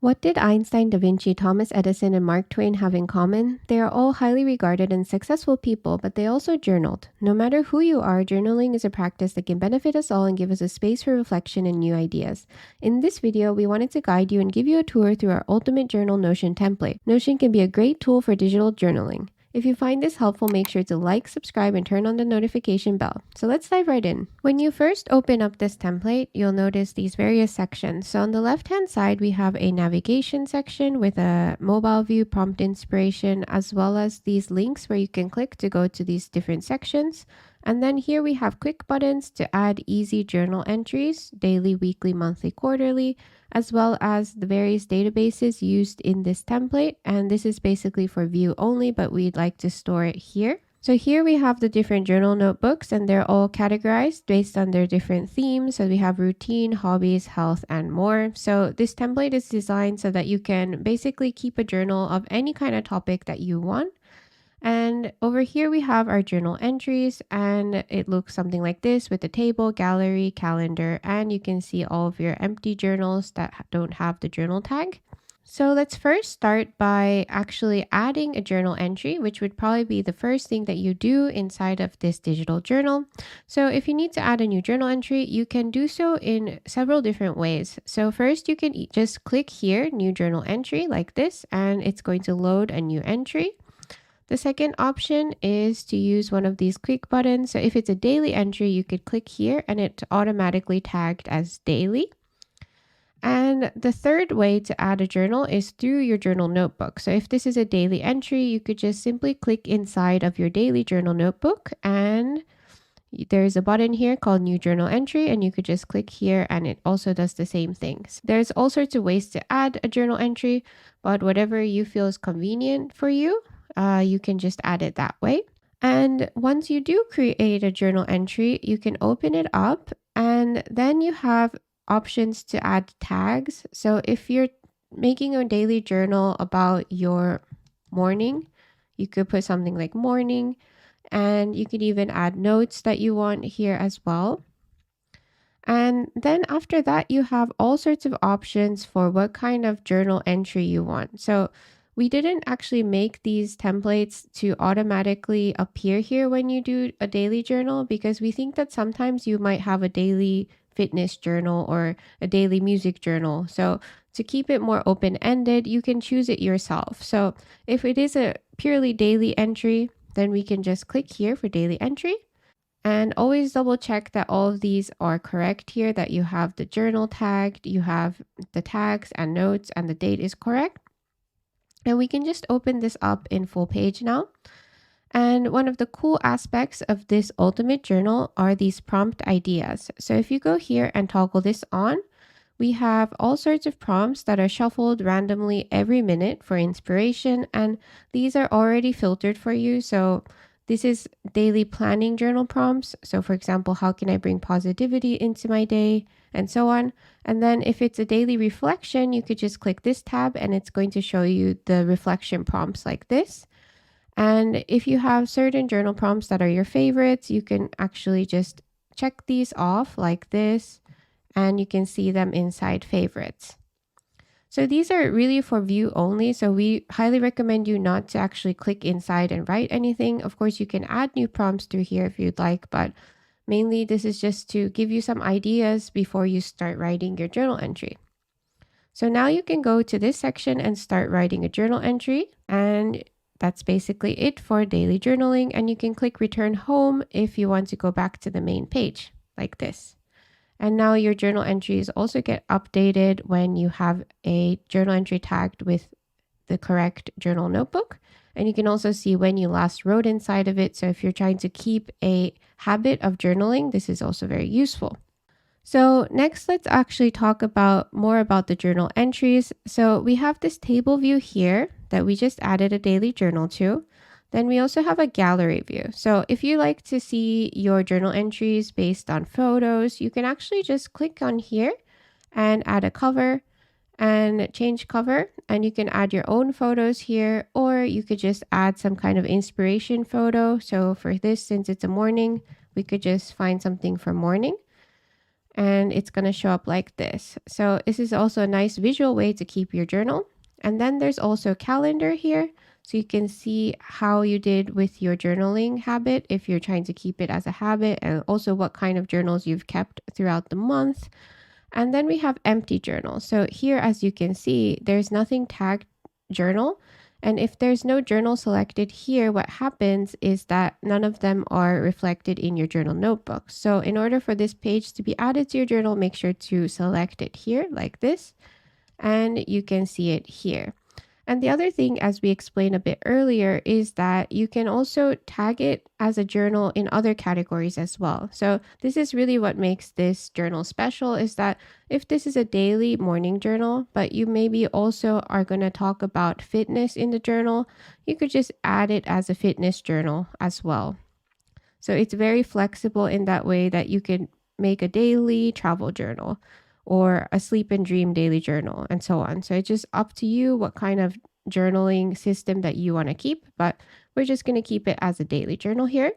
What did Einstein, Da Vinci, Thomas Edison, and Mark Twain have in common? They are all highly regarded and successful people, but they also journaled. No matter who you are, journaling is a practice that can benefit us all and give us a space for reflection and new ideas. In this video, we wanted to guide you and give you a tour through our ultimate journal Notion template. Notion can be a great tool for digital journaling. If you find this helpful, make sure to like, subscribe, and turn on the notification bell. So let's dive right in. When you first open up this template, you'll notice these various sections. So on the left-hand side, we have a navigation section with a mobile view, prompt inspiration, as well as these links where you can click to go to these different sections. And then here we have quick buttons to add easy journal entries, daily, weekly, monthly, quarterly, as well as the various databases used in this template. And this is basically for view only, but we'd like to store it here. So here we have the different journal notebooks, and they're all categorized based on their different themes. So we have routine, hobbies, health, and more. So this template is designed so that you can basically keep a journal of any kind of topic that you want. And over here we have our journal entries, and it looks something like this with the table, gallery, calendar, and you can see all of your empty journals that don't have the journal tag. So let's first start by actually adding a journal entry, which would probably be the first thing that you do inside of this digital journal. So if you need to add a new journal entry, you can do so in several different ways. So first you can just click here, new journal entry like this, and it's going to load a new entry. The second option is to use one of these quick buttons. So if it's a daily entry, you could click here and it's automatically tagged as daily. And the third way to add a journal is through your journal notebook. So if this is a daily entry, you could just simply click inside of your daily journal notebook, and there's a button here called new journal entry, and you could just click here and it also does the same things. There's all sorts of ways to add a journal entry, but whatever you feel is convenient for you, you can just add it that way. And once you do create a journal entry, you can open it up, and then you have options to add tags. So if you're making a daily journal about your morning, you could put something like morning, and you could even add notes that you want here as well. And then after that, you have all sorts of options for what kind of journal entry you want. So we didn't actually make these templates to automatically appear here when you do a daily journal, because we think that sometimes you might have a daily fitness journal or a daily music journal. So to keep it more open-ended, you can choose it yourself. So if it is a purely daily entry, then we can just click here for daily entry. And always double check that all of these are correct here, that you have the journal tagged, you have the tags and notes, and the date is correct. And we can just open this up in full page now. And one of the cool aspects of this ultimate journal are these prompt ideas. So if you go here and toggle this on, we have all sorts of prompts that are shuffled randomly every minute for inspiration. And these are already filtered for you. So this is daily planning journal prompts. So for example, how can I bring positivity into my day, and so on. And then if it's a daily reflection, you could just click this tab and it's going to show you the reflection prompts like this. And if you have certain journal prompts that are your favorites, you can actually just check these off like this, and you can see them inside favorites. So these are really for view only. So we highly recommend you not to actually click inside and write anything. Of course, you can add new prompts through here if you'd like, but mainly this is just to give you some ideas before you start writing your journal entry. So now you can go to this section and start writing a journal entry, and that's basically it for daily journaling. And you can click return home if you want to go back to the main page like this. And now your journal entries also get updated when you have a journal entry tagged with the correct journal notebook. And you can also see when you last wrote inside of it. So if you're trying to keep a habit of journaling, this is also very useful. So next, let's actually talk more about the journal entries. So we have this table view here that we just added a daily journal to. Then we also have a gallery view. So if you like to see your journal entries based on photos, you can actually just click on here and add a cover and change cover. And you can add your own photos here, or you could just add some kind of inspiration photo. So for this, since it's a morning, we could just find something for morning. and it's going to show up like this. So this is also a nice visual way to keep your journal. And then there's also a calendar here. So you can see how you did with your journaling habit if you're trying to keep it as a habit, and also what kind of journals you've kept throughout the month. And then we have empty journal. So here, as you can see, there's nothing tagged journal. And if there's no journal selected here, what happens is that none of them are reflected in your journal notebook. So in order for this page to be added to your journal, make sure to select it here like this, and you can see it here. And the other thing, as we explained a bit earlier, is that you can also tag it as a journal in other categories as well. So this is really what makes this journal special, is that if this is a daily morning journal, but you maybe also are going to talk about fitness in the journal, you could just add it as a fitness journal as well. So it's very flexible in that way that you can make a daily travel journal or a sleep and dream daily journal and so on. So it's just up to you what kind of journaling system that you want to keep, but we're just going to keep it as a daily journal here.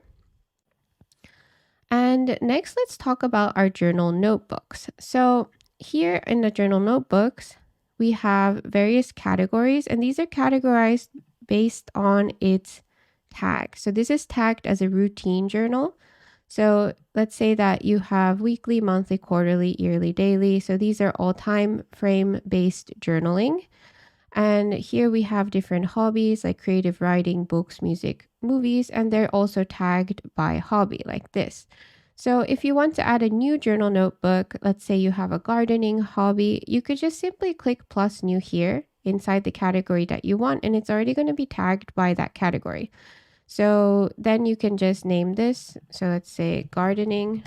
And next, let's talk about our journal notebooks. So here in the journal notebooks, we have various categories, and these are categorized based on its tag. So this is tagged as a routine journal. So let's say that you have weekly, monthly, quarterly, yearly, daily. So these are all time frame based journaling. And here we have different hobbies like creative writing, books, music, movies, and they're also tagged by hobby like this. So if you want to add a new journal notebook, let's say you have a gardening hobby, you could just simply click plus new here inside the category that you want, and it's already going to be tagged by that category. So then you can just name this. So let's say gardening,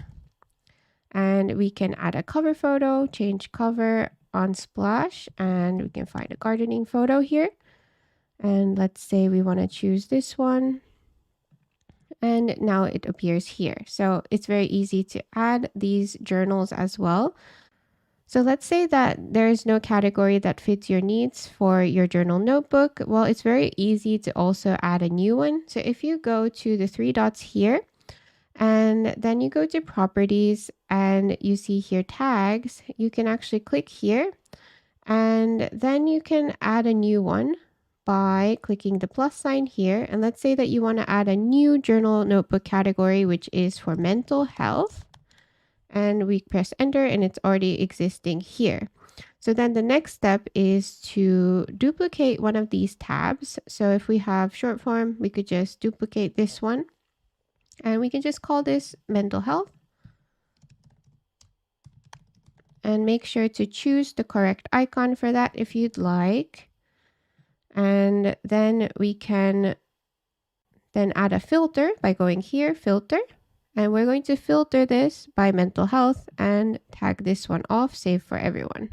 and we can add a cover photo, change cover on Splash, and we can find a gardening photo here. And let's say we want to choose this one. And now it appears here. So it's very easy to add these journals as well. So let's say that there is no category that fits your needs for your journal notebook. Well, it's very easy to also add a new one. So if you go to the three dots here, and then you go to properties and you see here tags, you can actually click here, and then you can add a new one by clicking the plus sign here. And let's say that you want to add a new journal notebook category, which is for mental health. And we press enter, and it's already existing here. So then the next step is to duplicate one of these tabs. So if we have short form, we could just duplicate this one, and we can just call this mental health. And make sure to choose the correct icon for that if you'd like. And then we can then add a filter by going here, filter. And we're going to filter this by mental health and tag this one off, save for everyone.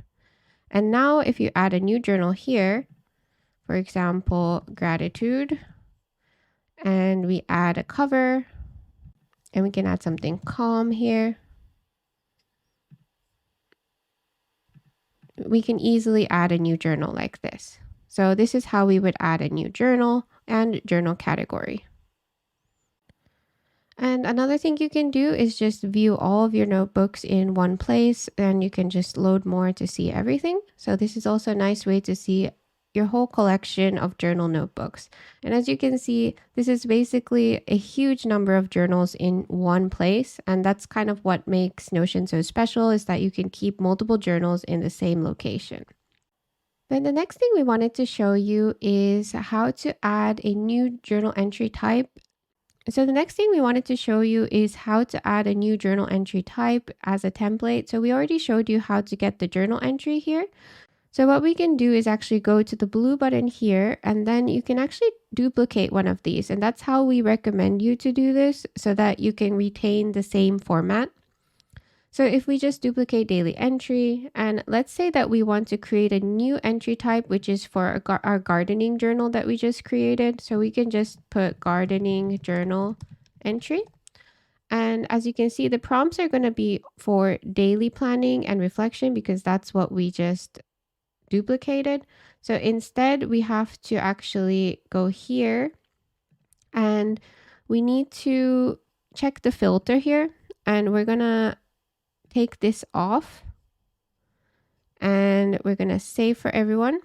And now if you add a new journal here, for example, gratitude, and we add a cover, and we can add something calm here, we can easily add a new journal like this. So this is how we would add a new journal and journal category. And another thing you can do is just view all of your notebooks in one place, and you can just load more to see everything. So this is also a nice way to see your whole collection of journal notebooks. And as you can see, this is basically a huge number of journals in one place. And that's kind of what makes Notion so special, is that you can keep multiple journals in the same location. Then the next thing we wanted to show you is how to add a new journal entry type. So the next thing we wanted to show you is how to add a new journal entry type as a template. So we already showed you how to get the journal entry here. So what we can do is actually go to the blue button here, and then you can actually duplicate one of these. And that's how we recommend you to do this, so that you can retain the same format. So if we just duplicate daily entry, and let's say that we want to create a new entry type, which is for our gardening journal that we just created. So we can just put gardening journal entry. And as you can see, the prompts are going to be for daily planning and reflection, because that's what we just duplicated. So instead, we have to actually go here, and we need to check the filter here, and we're going to take this off and we're going to save for everyone.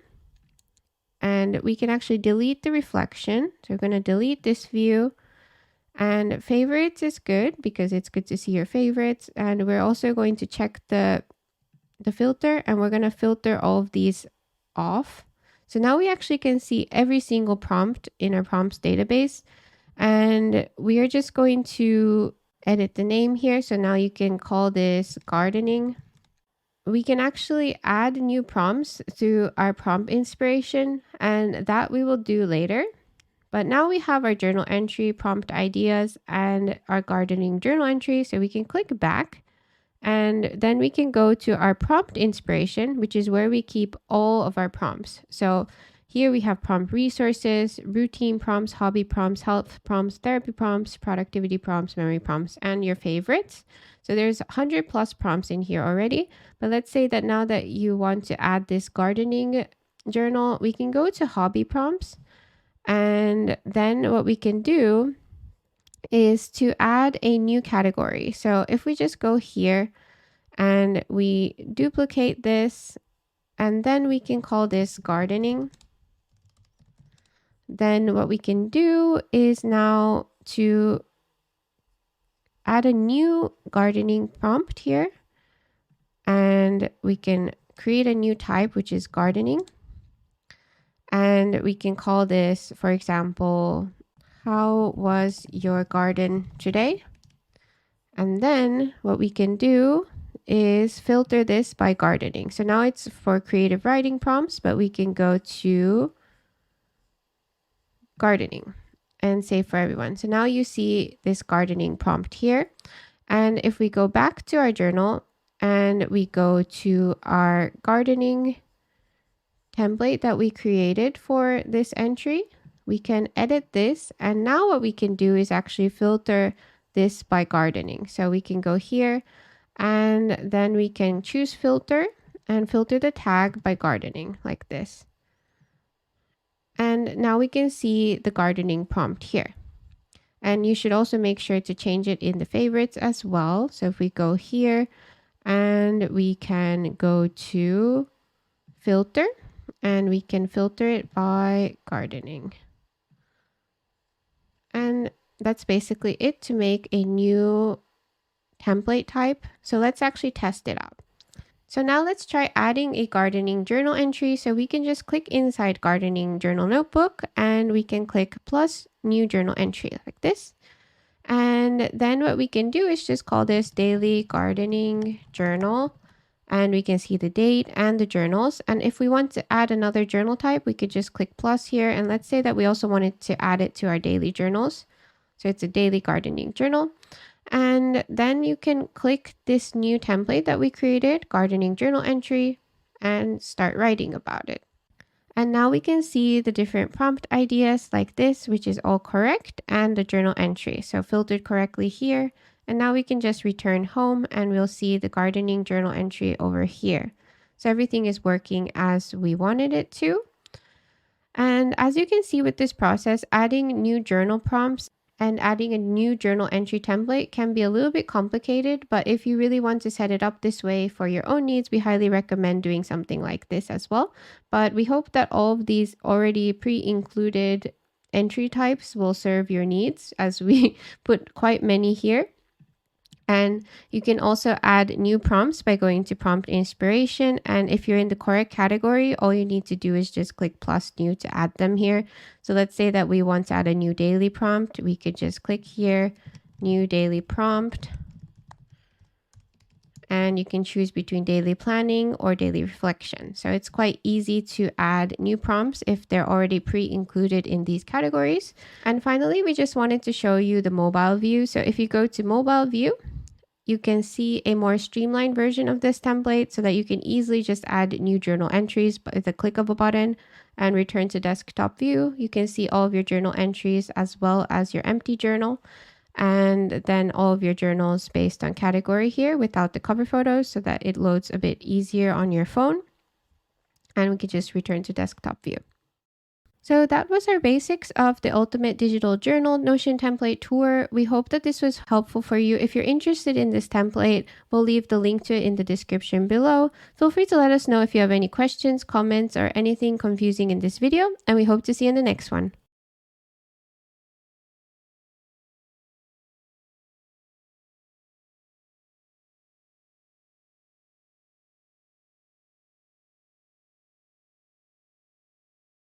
And we can actually delete the reflection. So we're going to delete this view. And favorites is good because it's good to see your favorites. And we're also going to check the filter, and we're going to filter all of these off. So now we actually can see every single prompt in our prompts database. And we are just going to edit the name here. So now you can call this gardening. We can actually add new prompts through our prompt inspiration, and that we will do later. But now we have our journal entry, prompt ideas, and our gardening journal entry. So we can click back, and then we can go to our prompt inspiration, which is where we keep all of our prompts. So here we have prompt resources, routine prompts, hobby prompts, health prompts, therapy prompts, productivity prompts, memory prompts, and your favorites. So there's 100 plus prompts in here already. But let's say that now that you want to add this gardening journal, we can go to hobby prompts. And then what we can do is to add a new category. So if we just go here and we duplicate this, and then we can call this gardening. Then what we can do is now to add a new gardening prompt here. And we can create a new type, which is gardening. And we can call this, for example, how was your garden today? And then what we can do is filter this by gardening. So now it's for creative writing prompts, but we can go to gardening and save for everyone. So now you see this gardening prompt here. And if we go back to our journal and we go to our gardening template that we created for this entry, we can edit this. And now what we can do is actually filter this by gardening. So we can go here and then we can choose filter and filter the tag by gardening like this. And now we can see the gardening prompt here. And you should also make sure to change it in the favorites as well. So if we go here and we can go to filter and we can filter it by gardening. And that's basically it to make a new template type. So let's actually test it out. So now let's try adding a gardening journal entry. So we can just click inside gardening journal notebook and we can click plus new journal entry like this. And then what we can do is just call this daily gardening journal. And we can see the date and the journals. And if we want to add another journal type, we could just click plus here. And let's say that we also wanted to add it to our daily journals. So it's a daily gardening journal. And then you can click this new template that we created, gardening journal entry, and start writing about it. And now we can see the different prompt ideas like this, which is all correct, and the journal entry. So filtered correctly here. And now we can just return home and we'll see the gardening journal entry over here. So everything is working as we wanted it to. And as you can see with this process, adding new journal prompts and adding a new journal entry template can be a little bit complicated, but if you really want to set it up this way for your own needs, we highly recommend doing something like this as well. But we hope that all of these already pre-included entry types will serve your needs, as we put quite many here. And you can also add new prompts by going to prompt inspiration. And if you're in the correct category, all you need to do is just click plus new to add them here. So let's say that we want to add a new daily prompt. We could just click here, new daily prompt. And you can choose between daily planning or daily reflection. So it's quite easy to add new prompts if they're already pre-included in these categories. And finally, we just wanted to show you the mobile view. So if you go to mobile view, you can see a more streamlined version of this template so that you can easily just add new journal entries by the click of a button and return to desktop view. You can see all of your journal entries as well as your empty journal, and then all of your journals based on category here without the cover photos so that it loads a bit easier on your phone. And we could just return to desktop view. So that was our basics of the Ultimate Digital Journal Notion Template Tour. We hope that this was helpful for you. If you're interested in this template, we'll leave the link to it in the description below. Feel free to let us know if you have any questions, comments, or anything confusing in this video, and we hope to see you in the next one.